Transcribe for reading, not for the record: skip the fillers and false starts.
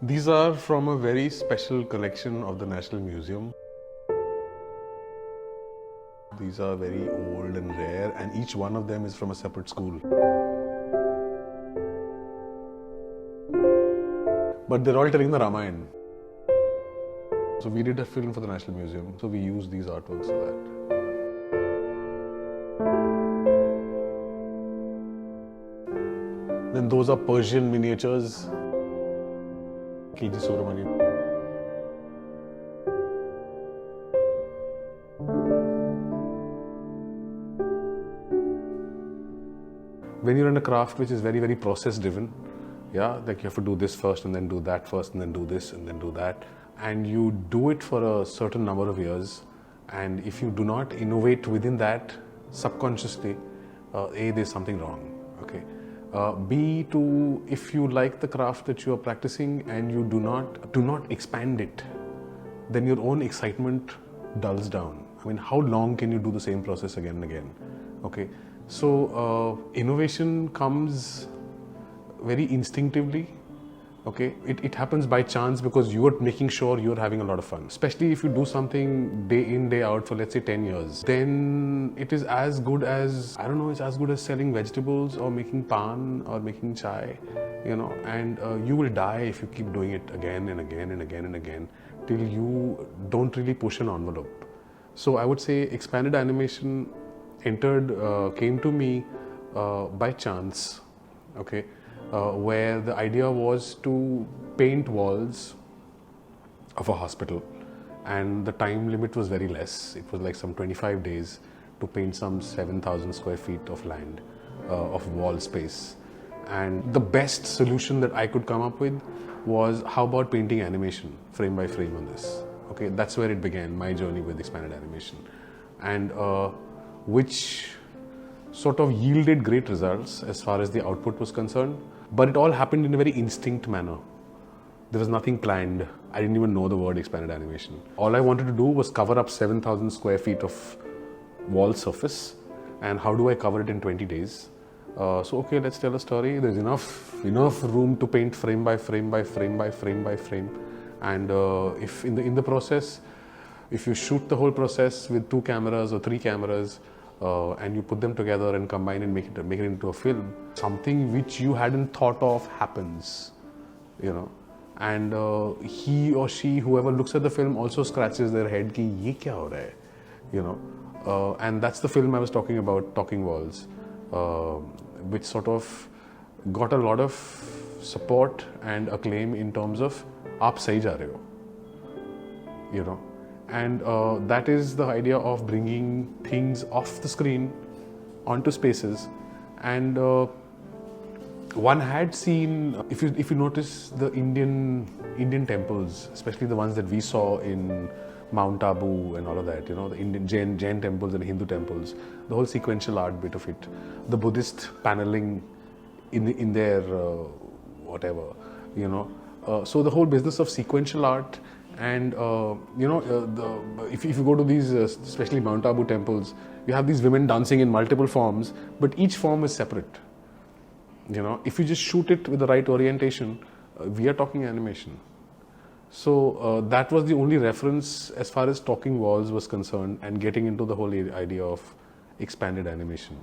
These are from a very special collection of the National Museum. These are very old and rare, and each one of them is from a separate school. But they're all telling the Ramayana. So we did a film for the National Museum, so we used these artworks for that. Then those are Persian miniatures. K.G. Subramanian. When you're in a craft which is very, very process driven, yeah, like you have to do this first and then do that first and then do this and then do that, and you do it for a certain number of years, and if you do not innovate within that subconsciously, A, there's something wrong, okay? B, if you like the craft that you are practicing and you do not expand it, then your own excitement dulls down. I mean, how long can you do the same process again and again? Okay, so innovation comes very instinctively. Okay, it happens by chance because you are making sure you're having a lot of fun. Especially if you do something day in, day out for, let's say, 10 years, then it is as good as, I don't know, it's as good as selling vegetables or making pan or making chai, you know, and you will die if you keep doing it again and again and again and again till you don't really push an envelope. So I would say expanded animation came to me by chance, okay? Where the idea was to paint walls of a hospital, and the time limit was very less. It was like some 25 days to paint some 7,000 square feet of land, of wall space. And the best solution that I could come up with was, how about painting animation frame by frame on this? Okay, that's where it began, my journey with expanded animation, and which sort of yielded great results as far as the output was concerned. But it all happened in a very instinct manner. There was nothing planned. I didn't even know the word expanded animation. All I wanted to do was cover up 7,000 square feet of wall surface. And how do I cover it in 20 days? So, okay, let's tell a story. There's enough room to paint frame by frame by frame by frame by frame. And if in the process, if you shoot the whole process with 2 cameras or 3 cameras, and you put them together and combine and make it into a film, something which you hadn't thought of happens, you know. And he or she, whoever looks at the film, also scratches their head, ki ye kya ho raha hai, you know. And that's the film I was talking about, Talking Walls, which sort of got a lot of support and acclaim in terms of aap sahi ja rahe ho, you know. And that is the idea of bringing things off the screen onto spaces. And one had seen, if you notice the Indian temples, especially the ones that we saw in Mount Abu and all of that, you know, the Indian Jain temples and Hindu temples, the whole sequential art bit of it, the Buddhist paneling in their whatever, you know. So the whole business of sequential art. And you know, if you go to these, especially Mount Abu temples, you have these women dancing in multiple forms, but each form is separate. You know, if you just shoot it with the right orientation, we are talking animation. So that was the only reference as far as Talking Walls was concerned, and getting into the whole idea of expanded animation.